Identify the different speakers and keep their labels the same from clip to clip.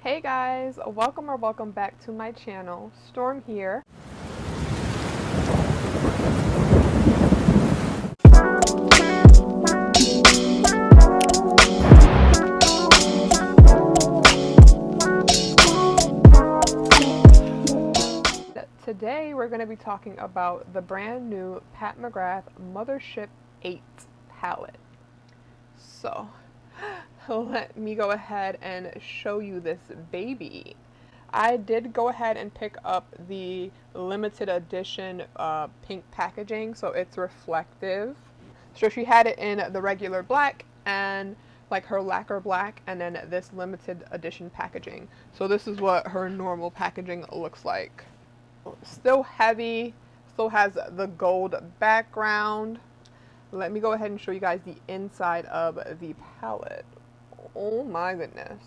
Speaker 1: Hey guys, welcome back to my channel. Storm here. Today we're going to be talking about the brand new Pat McGrath Mothership 8 palette. So let me go ahead and show you this baby. I did go ahead and pick up the limited edition pink packaging, so it's reflective. So she had it in the regular black and like her lacquer black, and then this limited edition packaging. So this is what her normal packaging looks like. Still heavy, still has the gold background. Let me go ahead and show you guys the inside of the palette. Oh my goodness.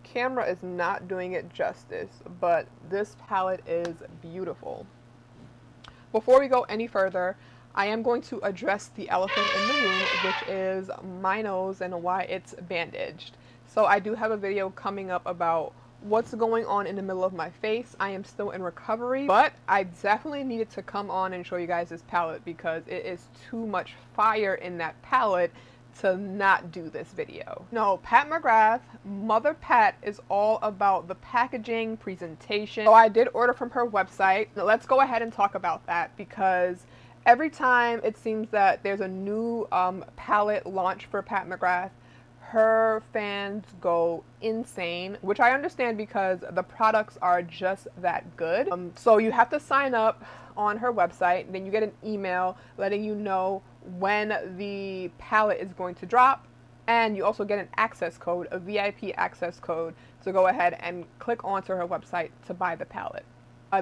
Speaker 1: Camera is not doing it justice, but this palette is beautiful. Before we go any further, I am going to address the elephant in the room, which is my nose and why it's bandaged. So I do have a video coming up about what's going on in the middle of my face. I am still in recovery, but I definitely needed to come on and show you guys this palette because it is too much fire in that palette to not do this video. No, Pat McGrath, Mother Pat, is all about the packaging, presentation. So I did order from her website. Now let's go ahead and talk about that because every time it seems that there's a new palette launch for Pat McGrath, her fans go insane, which I understand because the products are just that good. So you have to sign up on her website, then you get an email letting you know when the palette is going to drop, and you also get an access code, a VIP access code, to go ahead and click onto her website to buy the palette.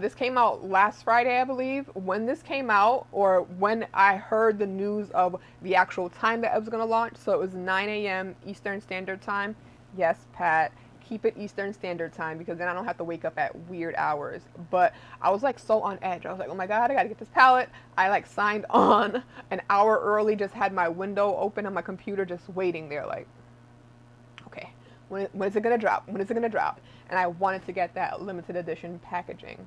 Speaker 1: This came out last Friday, I believe. When this came out, or when I heard the news of the actual time that it was going to launch, so it was 9 a.m. Eastern Standard Time. Yes, Pat, keep it Eastern Standard Time because then I don't have to wake up at weird hours. But I was like so on edge. I was like, oh my god, I gotta get this palette. I like signed on an hour early, just had my window open on my computer, just waiting there like, okay, when is it gonna drop? When is it gonna drop? And I wanted to get that limited edition packaging.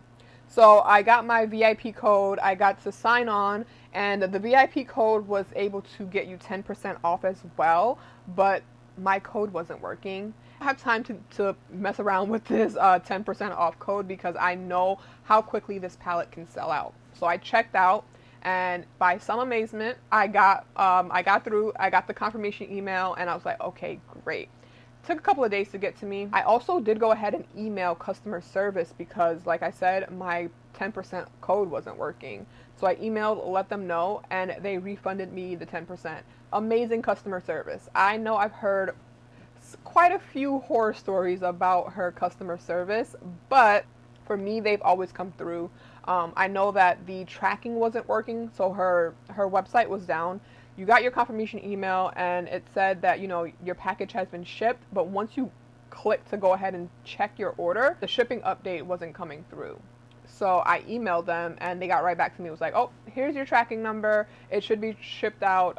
Speaker 1: So I got my VIP code, I got to sign on, and the VIP code was able to get you 10% off as well, but my code wasn't working. I have time to mess around with this 10% off code because I know how quickly this palette can sell out. So I checked out, and by some amazement, I got the confirmation email, and I was like, okay, great. Took a couple of days to get to me. I also did go ahead and email customer service because, like I said, my 10% code wasn't working. So I emailed, let them know, and they refunded me the 10%. Amazing customer service. I know I've heard quite a few horror stories about her customer service, but for me, they've always come through. I know that the tracking wasn't working, so her website was down. You got your confirmation email and it said that, you know, your package has been shipped, but once you click to go ahead and check your order, the shipping update wasn't coming through. So I emailed them and they got right back to me. It was like, oh, here's your tracking number. It should be shipped out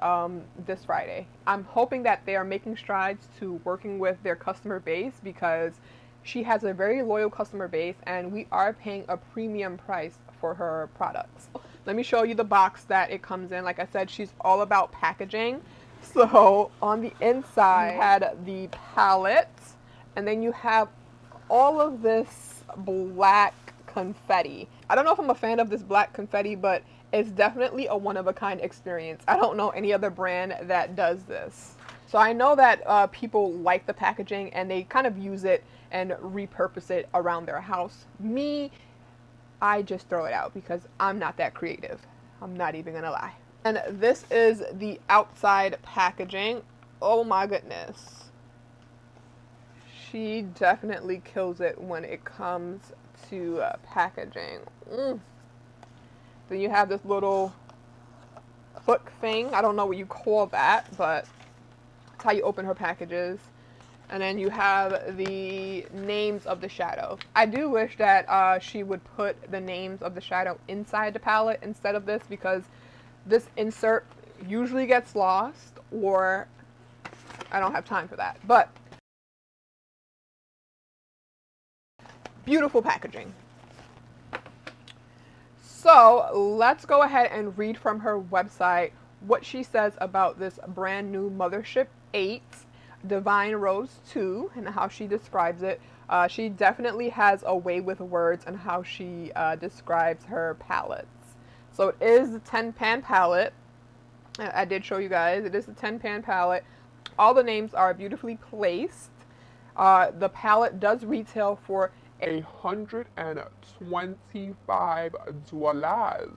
Speaker 1: this Friday. I'm hoping that they are making strides to working with their customer base because she has a very loyal customer base and we are paying a premium price for her products. Let me show you the box that it comes in. Like I said, she's all about packaging. So on the inside, you had the palette, and then you have all of this black confetti. I don't know if I'm a fan of this black confetti, but it's definitely a one-of-a-kind experience. I don't know any other brand that does this. So I know that people like the packaging and they kind of use it and repurpose it around their house. Me, I just throw it out because I'm not that creative. I'm not even gonna lie. And this is the outside packaging. Oh my goodness. She definitely kills it when it comes to packaging. Then you have this little hook thing. I don't know what you call that, but that's how you open her packages. And then you have the names of the shadow. I do wish that she would put the names of the shadow inside the palette instead of this because this insert usually gets lost or I don't have time for that. But Beautiful packaging. So let's go ahead and read from her website what she says about this brand new Mothership 8 Divine Rose 2 and how she describes it. She definitely has a way with words and how she describes her palettes. So it is the 10-pan palette. I did show you guys. It is the 10-pan palette. All the names are beautifully placed. The palette does retail for $125.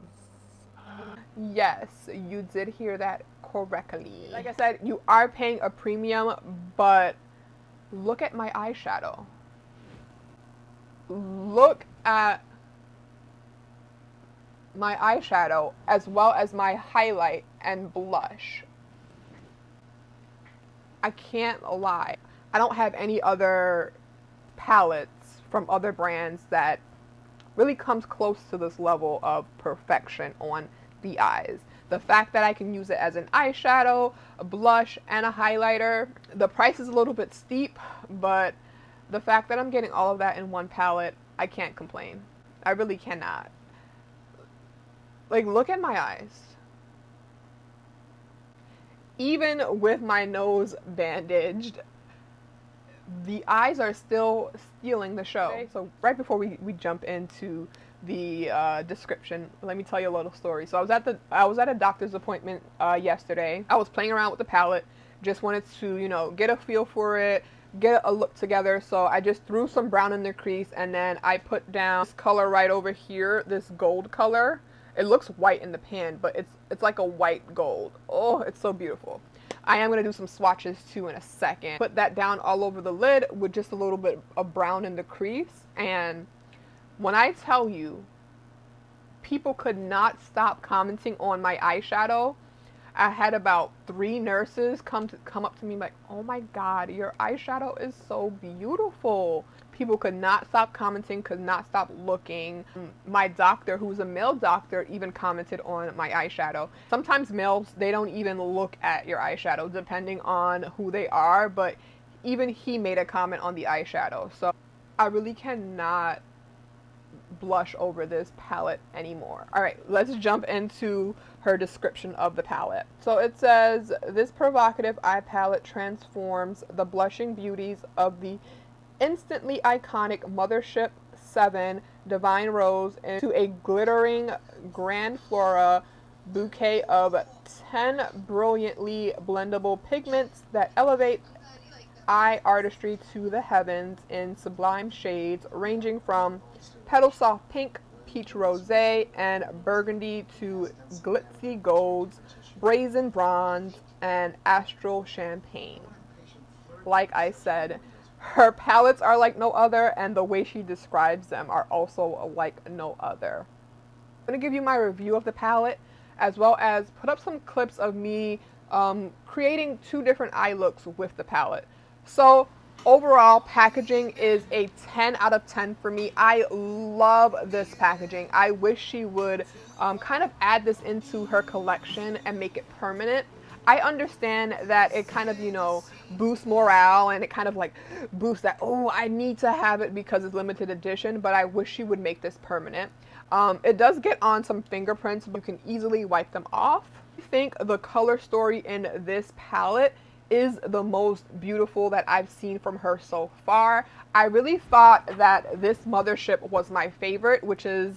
Speaker 1: Yes, you did hear that correctly. Like I said, you are paying a premium, but look at my eyeshadow. Look at my eyeshadow as well as my highlight and blush. I can't lie. I don't have any other palettes from other brands that really comes close to this level of perfection on the eyes. The fact that I can use it as an eyeshadow, a blush, and a highlighter. The price is a little bit steep, but the fact that I'm getting all of that in one palette, I can't complain. I really cannot. Like, look at my eyes. Even with my nose bandaged, the eyes are still stealing the show. Okay, so right before we jump into the description, let me tell you a little story. So I was at a doctor's appointment yesterday. I was playing around with the palette, just wanted to, you know, get a feel for it, get a look together. So I just threw some brown in the crease, and then I put down this color right over here, this gold color. It looks white in the pan, but it's like a white gold. Oh, it's so beautiful. I am going to do some swatches too in a second. Put that down all over the lid with just a little bit of brown in the crease. And when I tell you, people could not stop commenting on my eyeshadow. I had about 3 nurses come up to me like, oh my God, your eyeshadow is so beautiful. People could not stop commenting, could not stop looking. My doctor, who's a male doctor, even commented on my eyeshadow. Sometimes males, they don't even look at your eyeshadow depending on who they are, but even he made a comment on the eyeshadow. So I really cannot blush over this palette anymore. All right, let's jump into her description of the palette. So it says, this provocative eye palette transforms the blushing beauties of the instantly iconic Mothership 7 Divine Rose into a glittering Grand Flora bouquet of 10 brilliantly blendable pigments that elevate eye artistry to the heavens in sublime shades ranging from petal soft pink, peach rosé, and burgundy to glitzy golds, brazen bronze, and astral champagne. Like I said, her palettes are like no other, and the way she describes them are also like no other. I'm going to give you my review of the palette, as well as put up some clips of me creating 2 different eye looks with the palette. So overall, packaging is a 10 out of 10 for me. I love this packaging. I wish she would kind of add this into her collection and make it permanent. I understand that it kind of, you know, boosts morale and it kind of like boosts that, oh, I need to have it because it's limited edition, but I wish she would make this permanent. It does get on some fingerprints, but you can easily wipe them off. I think the color story in this palette is the most beautiful that I've seen from her so far. I really thought that this Mothership was my favorite, which is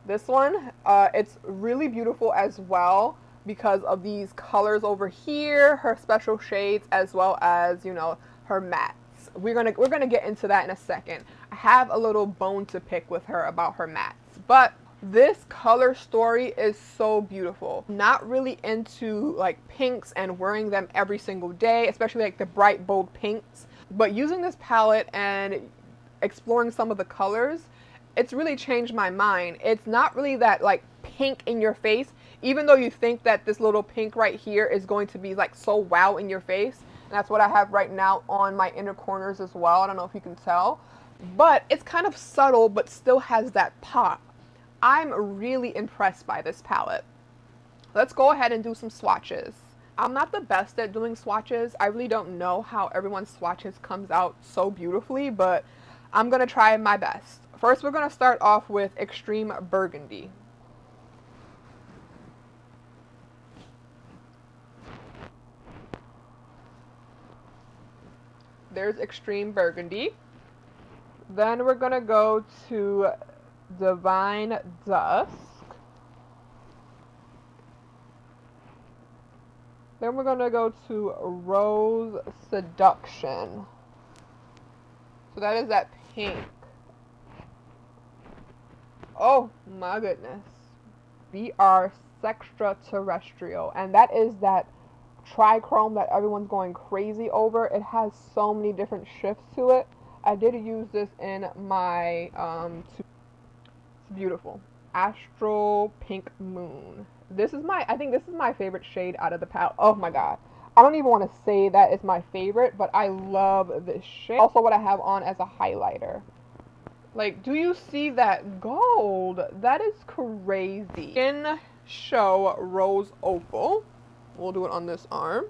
Speaker 1: this one. It's really beautiful as well because of these colors over here, her special shades, as well as, you know, her mattes. We're gonna get into that in a second. I have a little bone to pick with her about her mattes, but this color story is so beautiful. Not really into like pinks and wearing them every single day, especially like the bright, bold pinks. But using this palette and exploring some of the colors, it's really changed my mind. It's not really that like pink in your face, even though you think that this little pink right here is going to be like so wow in your face. And that's what I have right now on my inner corners as well. I don't know if you can tell, but it's kind of subtle, but still has that pop. I'm really impressed by this palette. Let's go ahead and do some swatches. I'm not the best at doing swatches. I really don't know how everyone's swatches comes out so beautifully, but I'm going to try my best. First, we're going to start off with Extreme Burgundy. There's Extreme Burgundy. Then we're going to go to Divine Dusk. Then we're going to go to Rose Seduction. So that is that pink. Oh my goodness. VR Sextra Terrestrial. And that is that trichrome that everyone's going crazy over. It has so many different shifts to it. I did use this in my, it's beautiful. Astral Pink Moon. I think this is my favorite shade out of the palette. Oh my god. I don't even want to say that it's my favorite, but I love this shade. Also what I have on as a highlighter. Like, do you see that gold? That is crazy. Skin Show Rose Opal. We'll do it on this arm.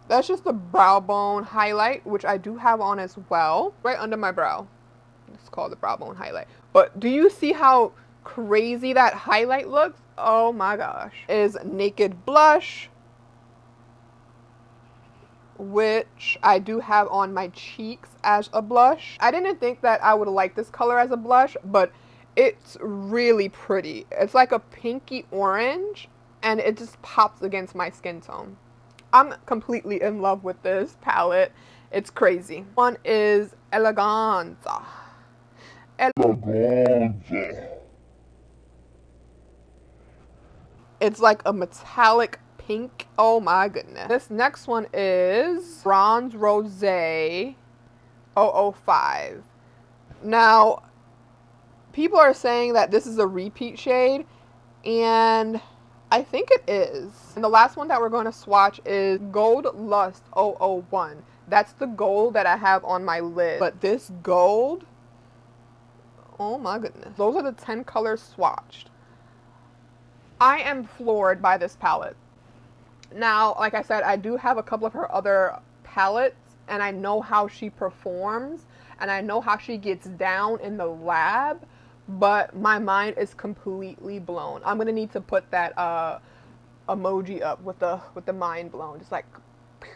Speaker 1: That's just the brow bone highlight, which I do have on as well. Right under my brow. It's called the brow bone highlight. But do you see how crazy that highlight looks? Oh my gosh. Is Naked Blush, which I do have on my cheeks as a blush. I didn't think that I would like this color as a blush, but it's really pretty. It's like a pinky orange, and it just pops against my skin tone. I'm completely in love with this palette. It's crazy. One is Eleganza. It's like a metallic pink. Oh my goodness. This next one is Bronze Rosé 005. Now, people are saying that this is a repeat shade, and I think it is. And the last one that we're going to swatch is Gold Lust 001. That's the gold that I have on my lid. But this gold, oh my goodness. Those are the 10 colors swatched. I am floored by this palette. Now, like I said, I do have a couple of her other palettes, and I know how she performs, and I know how she gets down in the lab, but my mind is completely blown. I'm gonna need to put that emoji up with the mind blown, just like. Pew.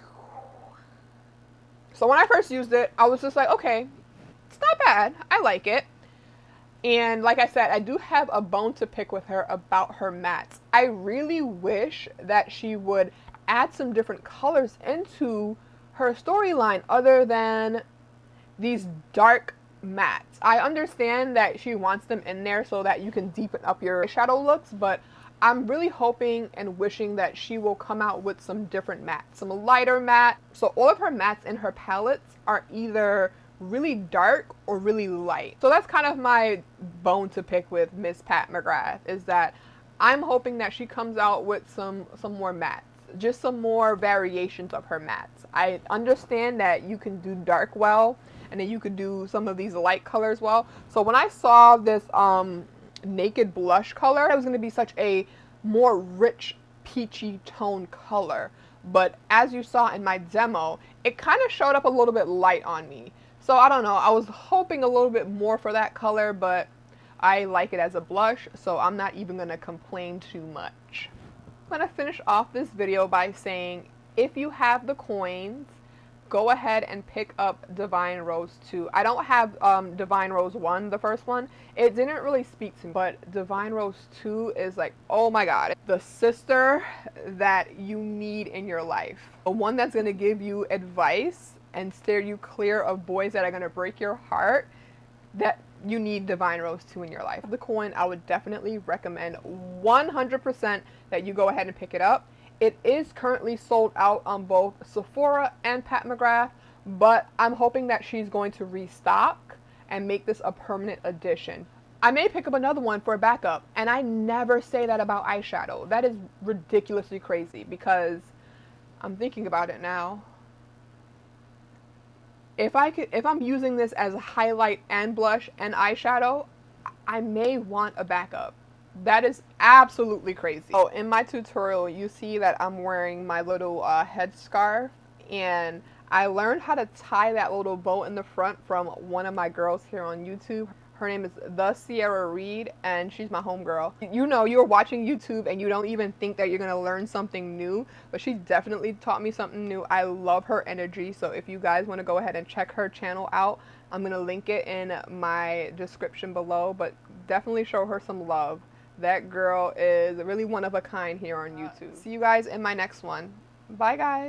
Speaker 1: So when I first used it, I was just like, okay, it's not bad. I like it. And like I said, I do have a bone to pick with her about her mattes. I really wish that she would add some different colors into her storyline other than these dark mattes. I understand that she wants them in there so that you can deepen up your shadow looks, but I'm really hoping and wishing that she will come out with some different mattes, some lighter matte. So all of her mattes in her palettes are either really dark or really light. So that's kind of my bone to pick with Miss Pat Mcgrath, is that I'm hoping that she comes out with some more mattes, just some more variations of her mattes. I understand that you can do dark well, and then you could do some of these light colors well. So when I saw this Naked Blush color, it was going to be such a more rich peachy tone color, but as you saw in my demo, it kind of showed up a little bit light on me. So I don't know, I was hoping a little bit more for that color, but I like it as a blush, so I'm not even going to complain too much. I'm going to finish off this video by saying, if you have the coins, go ahead and pick up Divine Rose 2. I don't have Divine Rose 1, the first one. It didn't really speak to me, but Divine Rose 2 is like, oh my god, the sister that you need in your life. The one that's going to give you advice and steer you clear of boys that are going to break your heart. That you need Divine Rose 2 in your life. The coin, I would definitely recommend 100% that you go ahead and pick it up. It is currently sold out on both Sephora and Pat Mcgrath, but I'm hoping that she's going to restock and make this a permanent addition. I may pick up another one for a backup, and I never say that about eyeshadow. That is ridiculously crazy, because I'm thinking about it now. If I'm using this as a highlight and blush and eyeshadow, I may want a backup. That is absolutely crazy. So in my tutorial, you see that I'm wearing my little headscarf, and I learned how to tie that little bow in the front from one of my girls here on YouTube. Her name is The Sierra Reed, and she's my homegirl. You know, you're watching YouTube and you don't even think that you're gonna learn something new, but she definitely taught me something new. I love her energy, so if you guys want to go ahead and check her channel out, I'm gonna link it in my description below, but definitely show her some love. That girl is really one of a kind here on YouTube. See you guys in my next one. Bye, guys.